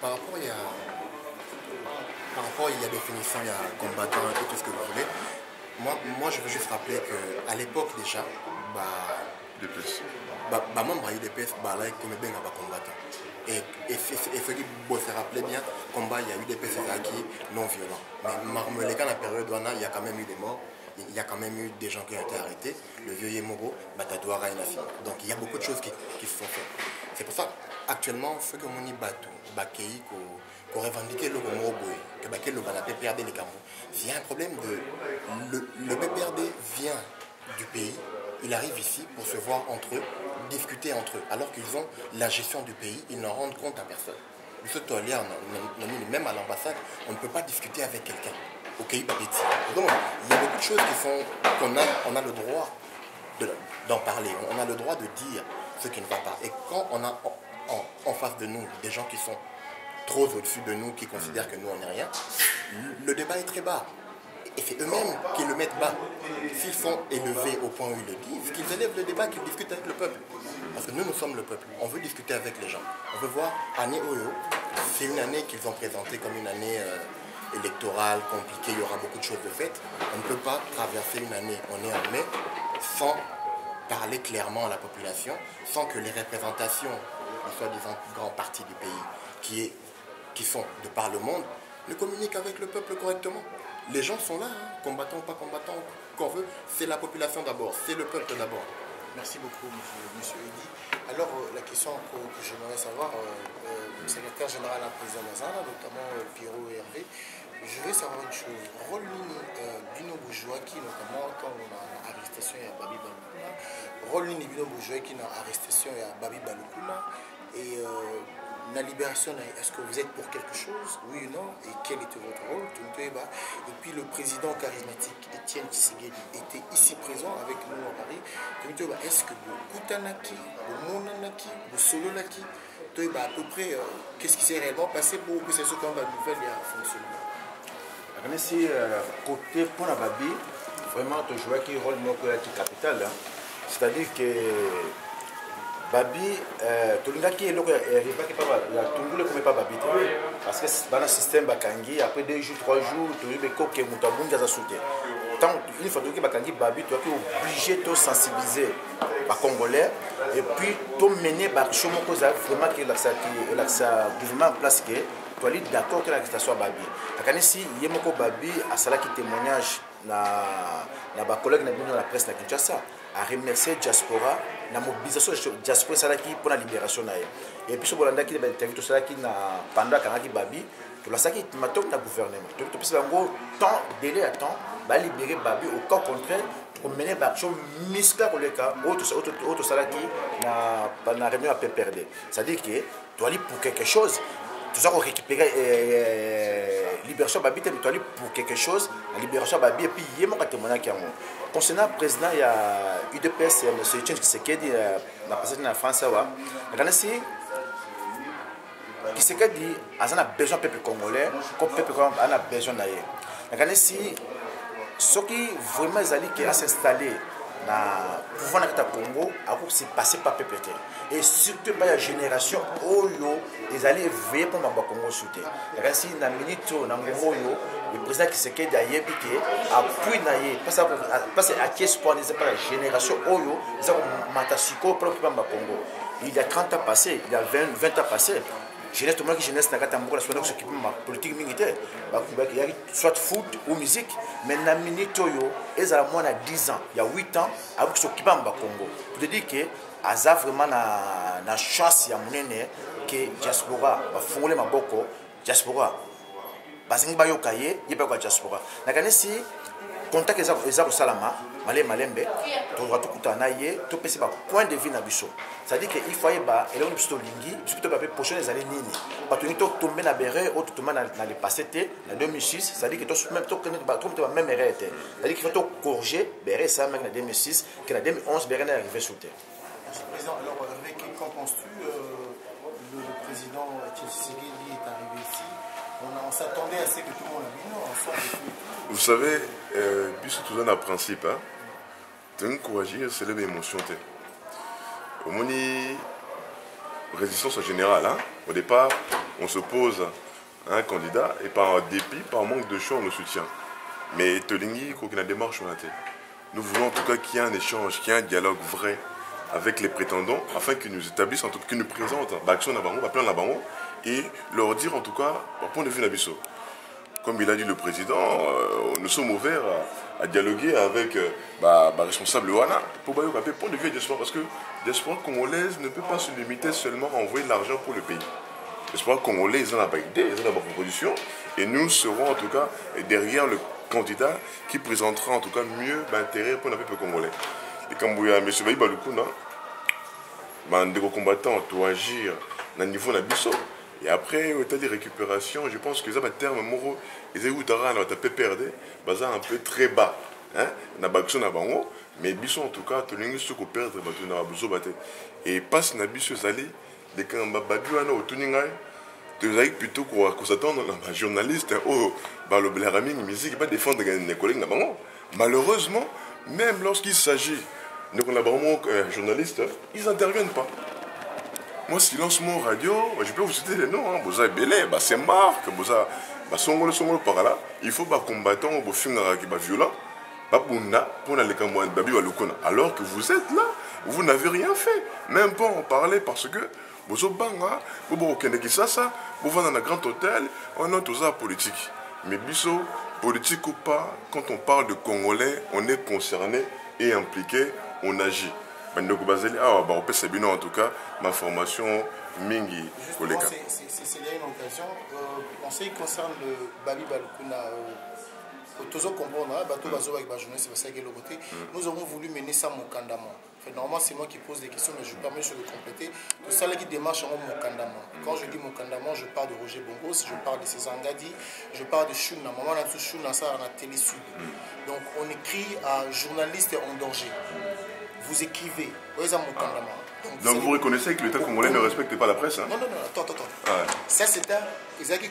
par rapport, il y a définition, il y a combattant et tout ce que vous voulez. Moi, je veux juste rappeler qu'à l'époque déjà, DPS. membre à UDPS, là, il connaît bien les combattants. Et ce qui se rappelait bien, combat, il y a eu des PCA qui non violents. Mais Marmelé, dans la période où il y a quand même eu des morts, il y a quand même eu des gens qui ont été arrêtés. Le vieux Yemoro, Batadouara et Nafi. Donc il y a beaucoup de choses qui se sont faites. C'est pour ça, actuellement, ce que mon Batou, Bakei, pour revendiquer le Romoboy, que Baké le PPRD les Cameroun. S'il y a un problème le PPRD vient du pays, il arrive ici pour se voir entre eux, discuter entre eux, alors qu'ils ont la gestion du pays, ils n'en rendent compte à personne. Même à l'ambassade, on ne peut pas discuter avec quelqu'un au pays Babiti. Donc, il y a beaucoup de choses qu'on a le droit d'en parler, on a le droit de dire ce qui ne va pas. Et quand on a en face de nous des gens qui sont trop au-dessus de nous, qui considèrent que nous, on n'est rien, le débat est très bas. Et c'est eux-mêmes qui le mettent bas. S'ils sont élevés au point où ils le disent, qu'ils élèvent le débat, qu'ils discutent avec le peuple. Parce que nous sommes le peuple. On veut discuter avec les gens. On veut voir année Oyo. C'est une année qu'ils ont présentée comme une année électorale, compliquée. Il y aura beaucoup de choses de faites. On ne peut pas traverser une année, on est en mai, sans parler clairement à la population, sans que les représentations du soi-disant grand parti du pays, qui sont de par le monde, ne communiquent avec le peuple correctement. Les gens sont là, combattants ou pas combattants, qu'on veut, c'est la population d'abord, c'est le peuple d'abord. Merci beaucoup, monsieur Eddy. Alors, la question que j'aimerais savoir, le secrétaire général à président Mazara, notamment Pierrot et Hervé, je veux savoir une chose. Rôle Bino Bourgeois qui, notamment quand on a arrestation à Babi Balukuna, rôle Bino Bourgeois qui a arrestation à Babi Balukuna, et la libération, est-ce que vous êtes pour quelque chose, oui ou non, et quel était votre rôle? Et puis le président charismatique Étienne Tshisekedi était ici présent avec nous à Paris. Est-ce que le Koutanaki, le Monanaki, le Solonaki, à peu près, qu'est-ce qui s'est réellement passé pour que ce soit comme la nouvelle fonctionne? Si côté pour la Babi, vraiment tu jouais qui rôle qui capital, c'est-à-dire que Babi, tout le monde qui est là, la Tungule ne pas Babi. Parce que dans le système Bakangi, après 2 jours, 3 jours, tu as que Moutabunga a sauté. Une fois que Bakangi Babi, tu es obligé de sensibiliser les Congolais et puis de mener l'action vraiment que le gouvernement en place, tu es d'accord que l'arrestation Babi. Si il y a un Babi, à cela qui témoignage na collègue de la presse na Kinshasa, à remercier diaspora la mobilisation de diaspora salaki pour la libération nae et puis ce bolanda qui est interview salaki na pendant kanaki babi to la saki matok na gouvernement to pisa ngo temps délai à temps ba libérer babi au cas contraire pour mener l'action musclée pour le cas auto salaki na réunion à PPRD, c'est à dire que tu aller pour quelque chose tu dois récupérer libération babi tu dois aller pour quelque chose la libération babi et puis il y a mon témoignage qui a concernant le président, il y a UDPS, M. Etienne Tshisekedi, la présidente de la France, Tshisekedi a besoin du peuple congolais, comme le peuple congolais a besoin d'ailleurs. Ce qui vraiment est s'installer dans le pouvoir du Congo, c'est passé par le peuple. Et surtout par la génération où ils allaient veiller pour le Congo souté. Si dans la minute le président qui se quede d'ailleurs appuie parce que à qui espoir par la génération Oyo ils ont matasiko pour le Congo. Il y a 30 ans passés, il y a 20 ans passés. Jeunesse tout le monde qui jeunesse n'a pas tambour la soirée s'occuper de ma politique militaire. Il y a soit foot ou musique, mais dans la minute Oyo ils ont moins de 10 ans, il y a 8 ans avec s'occuper de Congo. Pour te dire que Aza vraiment na chance ya munene que diaspora va fouler ma boko diaspora bazingi ba yokaye yeba kwa diaspora nakane si contact eza ko salama malembe to va tukutana ye to pesi ba point de vue na biso, c'est à dire que il faut yeba ele on biso lingi biso to ba prochaine les années nini ba to nito tomber na bere ou to tomber na le passé en 2006, c'est à dire que to même to connaître ba to même erreur, c'est à dire qu'il faut to corriger bere ça même en 2006 que en 2011 bere n'est arrivé sous terre. Monsieur le Président, alors qu'en penses-tu? Le président Tshisekedi est arrivé ici. On s'attendait à ce que tout le monde vienne ensemble. Vous savez, puisque tout un principe, tu es encouragé, c'est l'émotion. Au moment résistance générale. Hein. Au départ, on s'oppose à un candidat et par dépit, par manque de choix, on le soutient. Mais Tolingi, quoi qu'il y ait une démarche, nous voulons en tout cas qu'il y ait un échange, qu'il y ait un dialogue vrai avec les prétendants, afin qu'ils nous établissent, en tout cas, qu'ils nous présentent l'action Nabango, plan Nabango, et leur dire en tout cas, par point de vue Nabiso. Comme il a dit le président, nous sommes ouverts à dialoguer avec responsable Wana pour point de vue d'espoir, parce que l'espoir congolaise ne peut pas se limiter seulement à envoyer de l'argent pour le pays. L'espoir congolais, ils ont la idée, ils ont la proposition, et nous serons en tout cas derrière le candidat qui présentera en tout cas mieux l'intérêt pour le peuple congolais. Et quand vous avez M. Baï Balukuna, des combattants doivent agir à niveau Nabiso. Et après, au état de récupération, je pense que ça va terme moro, ils ont perdre, un peu très bas. Na bakso na bango, mais biso en tout cas, tout le monde se perdre, et passe na biso zali, les kamba baduana au tuningai, tu as plutôt qu'on s'attendre à un journaliste, le blaraming musique, pas défendre les collègues na bango. Malheureusement, même lorsqu'il s'agit de journalistes, ils n'interviennent pas. Moi, silence mon radio, je peux vous citer les noms, Boza Belé, c'est Marc, Boza Songolo par là, il faut combattre au finira qui va violent, alors que vous êtes là, vous n'avez rien fait, même pas en parler parce que vous êtes banga, vous êtes dans un grand hôtel, on a tout ça politique. Mais biso, politique ou pas, quand on parle de Congolais, on est concerné et impliqué, on agit. En tout cas, ma formation Mingi. C'est une occasion. En ce qui concerne le Babi Balukuna, nous avons voulu mener ça Mokandama. Normalement, c'est moi qui pose des questions, mais je permets de le compléter. Tout ça, qui démarche en Mokandama. Quand je dis Mokandama, je parle de Roger Bongos, je parle de César Ngadi, je parle de Chouna. Maman, on a tout Chouna, ça, on a Télé Sud. Donc, on écrit à journalistes en danger. Vous écrivez. Donc vous reconnaissez que l'État congolais ne respecte pas la presse, hein? Non, attends. Ouais. Ça c'est un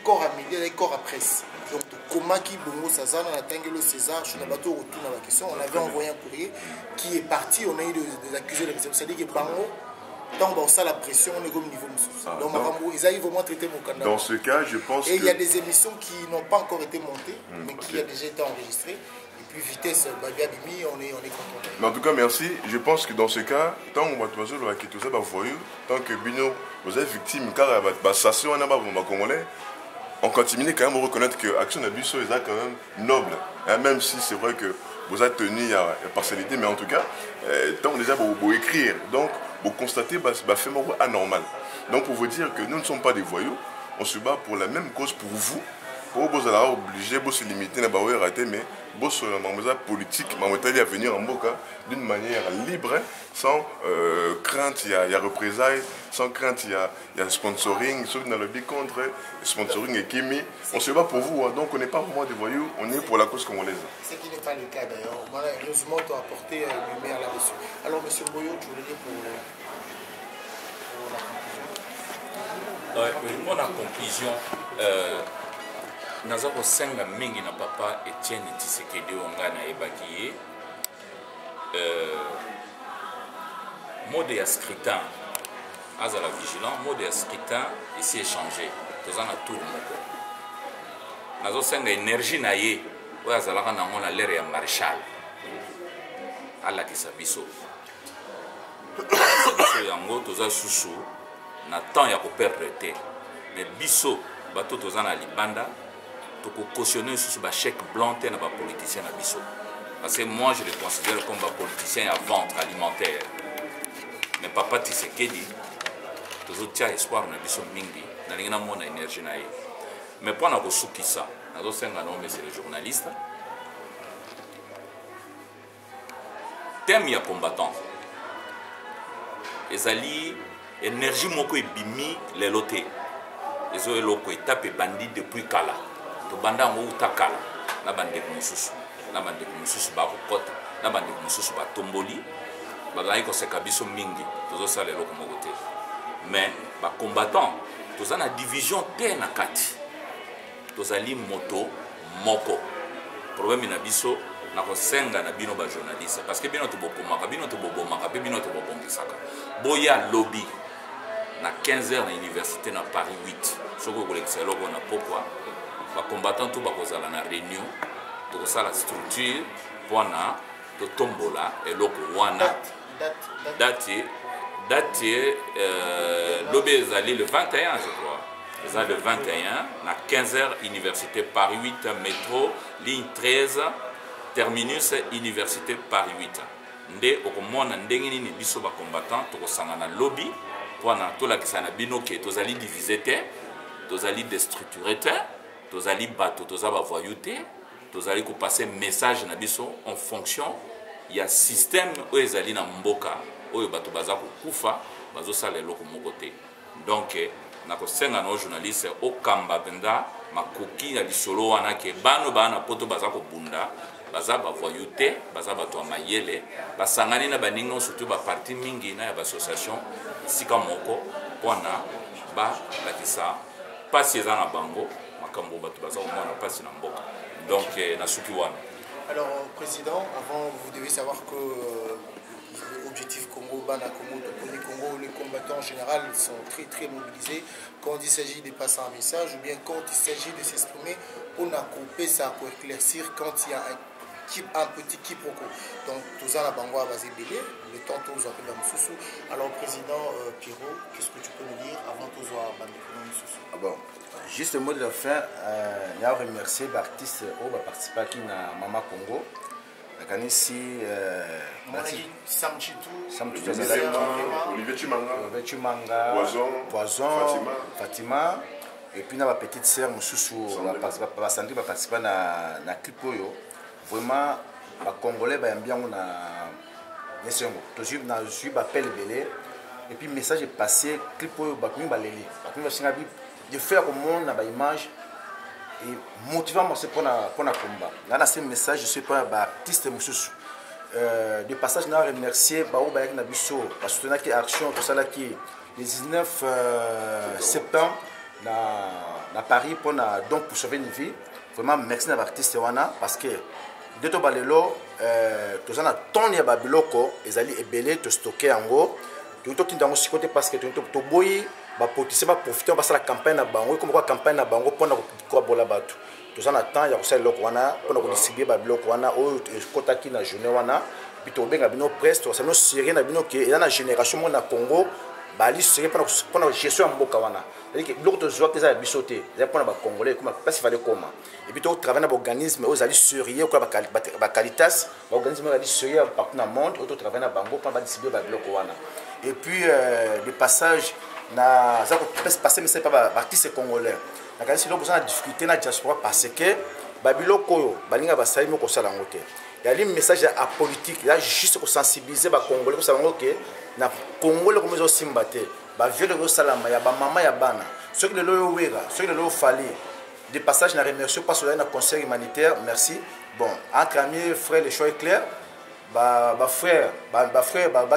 corps à médias, un corps à presse. Donc comment qui Bongo Sazan, on a Tangelo César, je n'ai pas tout retour dans la question. On avait envoyé un courrier qui est parti, on a eu des accusés de réception. C'est-à-dire que Bango, tant on ça la pression, on est au niveau de donc ils arrivent vraiment traiter mon candidat. Dans ce cas, je pense et il y a des émissions qui n'ont pas encore été montées, mais qui ont déjà été enregistrées. Vitesse, on est content. Mais en tout cas, merci. Je pense que dans ce cas, tant qu'on va tout ça, tant que Bino, vous êtes victime, car on continue quand même à reconnaître que l'action de Bisso est quand même noble. Même si c'est vrai que vous êtes tenu à partialité, mais en tout cas, tant déjà vous écrire. Donc, vous constatez que c'est fait anormal. Donc, pour vous dire que nous ne sommes pas des voyous, on se bat pour la même cause pour vous. Pour vous allez obligé de se limiter à rater, mais vous sur la politique, à venir en Boka d'une manière libre, sans crainte, il y a représailles, sans crainte, il y a sponsoring, sauf dans le but contre sponsoring et Kimi. On se bat pour vous, hein, donc on n'est pas vraiment des voyous, on est pour la cause congolaise. Ce qui n'est pas le cas d'ailleurs. Malheureusement, tu as apporté lumière là-dessus. Alors, M. Boyo, tu voulais dire pour la conclusion? Pour la conclusion, naza kosenga mingi na papa Etienne Tshisekedi onga na ebaki mode ya scrutin azala vigilant, mode ya scrutin esi échangé toza na tour moko nazo senga énergie na ye oyo azalaka nango na lere ya Marshal alakisa biso yango toza susu na temps ya koperdre te mais biso bato toza na libanda cautionner sur ce chèque blanc et les politiciens à Bissau. Parce que moi, je les considère comme des politiciens à ventre alimentaire. Mais papa Tshisekedi, toujours tia espoir na Bissau mingi, na lingana mona énergie na ye. Mais pour na kosuki ça, na zo senga no mais c'est les journalistes. Thème ya combattant. Ezali énergie moko ebimi leloté. Ezo eloko etape bandit depuis kala. To banda ngo utakala na bande mususu ba kokota na bande mususu ba tomboli ba ngai ko seka biso mingi tozo sala eloko moko te mais ba combattant toza na division te na kati tozali moto moko problème na biso na ko senga na bino ba journaliste parce que bino to bokomaka bino to bobomaka pe bino to bobongisaka boya lobby na 15h na université na Paris 8 soki okolekisa eloko na pokwa bacombattant to bakozala na réunion tokosala structure mpona totombola eloko wana date lobi ezali le 21 je crois eza le 21 na 15h université Paris 8 métro ligne 13 terminus université Paris 8 nde okomona ndenge nini biso bacombattant tokosangana lobby mpona tolakisa na bino ke tozali divise te tozali destructure te tozali bato toza bavoyu te tozali kopase message na biso en fonction ya système oyo ezali na mboka oyo bato baza kokufa bazosala eloko moko te donc nakosenga na journaliste okamba mpenza makoki ya lisolo wana ke bano baa na poto baza kobunda baza bavoyu te baza bato ya mayele basangani na baningi nyonso to baparti mingi na ya bassociation esika moko mpona balakisa mpasi eza na bango makambo bato baza komona mpasi na mboka donc nasuki wana. Alors, Président, avant, vous devez savoir que l'objectif Congo, Bana Congo, Toponi Congo, les combattants en général sont très mobilisés quand il s'agit de passer un message ou bien quand il s'agit de s'exprimer, on a coupé ça pour éclaircir quand il y a un petit quiproquo. Donc, tout ça, la Bango a basé Bélé, le temps tous appelle dans Moussoussou. Alors, Président Pierrot, qu'est-ce que tu peux nous dire avant tous à Moussoussou? Ah bon. Juste le mot de la fin, il y a remercié l'artiste qui a participé à Mama Congo. Ici, Olivier Chimanga, Poison, Fatima, et puis la petite sœur Moussoussou, Sandri va participer à la clip. Vraiment, les Congolais aiment bien les Sengo. Toujours, je m'appelle Belé. Et puis, le message est passé, clip, de faire au monde une image et motivant pour le combat. Là, c'est un message, je ne suis pas un artiste. De passage, je remercier Baoba Nabiso parce que c'est une action, tout ça là qui le 19 septembre à Paris pour sauver une vie. Vraiment, merci à l'artiste parce que de tout balelo, tout ça, ton ya babiloko, ils allaient ébeler, te stocker en gros. Tout le temps, parce que tu as profiter de la campagne na bango comme quoi campagne na bango pour na bola batu tout ça na temps ya kusala loko wana pour na distribuer ba biloko wana o kota ki na journée wana puis to benga bino presse to ça no série na bino ke na génération mo na Congo bali série pour na gestion ya mboka wana c'est-à-dire que biloko to zoa ke za bisoté za pour na ba congolais comme pas si fallait comment et puis to travailler na organisme aux ali sérieux quoi ba Caritas organisme ali sérieux partout dans le monde to travailler na bango pour ba distribuer ba biloko wana et puis le passage na za ko passer mais c'est pas artiste congolais na kasi si besoin de difficulté na diaspora parce que babiloko yo balinga basali moko sala ngote ya li message à politique là juste pour sensibiliser ba congolais ko sala ngoke na congolais comme zo simbate ba vieux de salama ya ba mama ya bana ceux qui le lo wera ceux qui le lo fallait de passage na remercier pas sur un concert humanitaire merci bon entre amis frères les choix est clair frère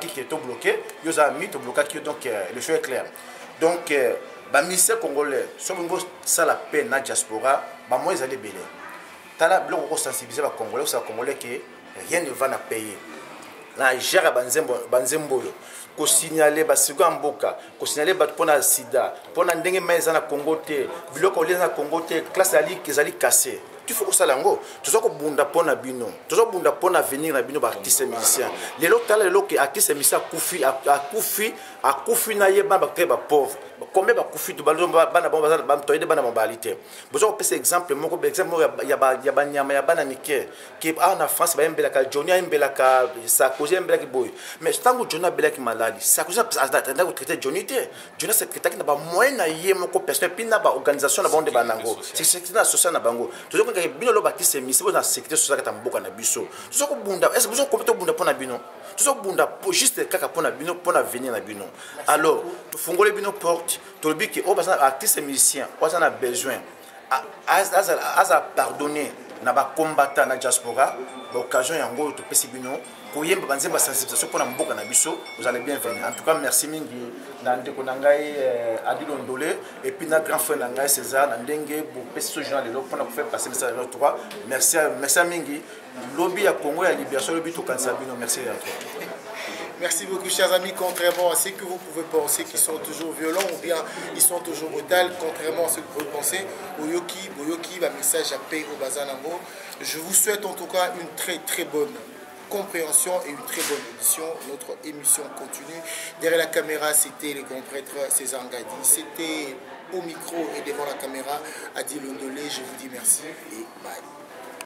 qui est bloqué, ils ont mis tout bloqué donc le choix est clair. Donc ministère congolais, si on ça la peine na diaspora, moi ils allaient belé. Tala bloc pour sensibiliser les Congolais que rien ne va na payer. La gère banzembo ko signaler ba sigamboka ko signaler ba pona sida pona ndenge meza na Congo te biloko leza na Congo te classe ali kezali cassé. Tu faut que ça lango tu sais que bunda pona bino tu sais bunda pona venir na bino ba artiste musicien les lots tala les lots que artiste musicien a kufi na yeba ba très ba pauvre combien ba kufi to balo bana ba toide bana mobilité besoin on peut exemple moko exemple ya ba nyama ya bana mike qui na France ba mbela ka Johnny mbela ka sa cause mbela ki boy mais tango Johnny mbela ki maladi sa cause na ko traiter Johnny te Johnny secrétaire qui na ba moyen na ye moko personne puis na ba organisation na bonde banango c'est secrétaire social na bango bino lo batise misi bo na sécurité sociale ka mboka na biso tuzo ko bunda est-ce que vous ko bunda pona bino tuzo bunda juste kaka pona bino pona venir na bino alors tu fongole bino porte to le biki o ba artiste musicien o ça na besoin à pardonner na ba combattant na diaspora l'occasion yango to pesi bino koyemba banzemba sensibilisation pona mboka na biso vous allez bien venir en tout cas merci mingi na ndeko na ngai Adilo Ndolé et puis na grand frère na ngai César na ndenge bo pesi so journal le pona faire passer message à 3 merci mingi lobby ya Congo ya libération lobby to kanisa bino merci à toi. Merci beaucoup, chers amis. Contrairement à ce que vous pouvez penser, qu'ils sont toujours violents ou bien ils sont toujours brutaux, contrairement à ce que vous pouvez penser, Boyoki, va message à paix au Bazanango. Je vous souhaite en tout cas une très très bonne compréhension et une très bonne audition. Notre émission continue. Derrière la caméra, c'était les grands prêtres César Ngadi. C'était au micro et devant la caméra Adi Londolé. Je vous dis merci et bye.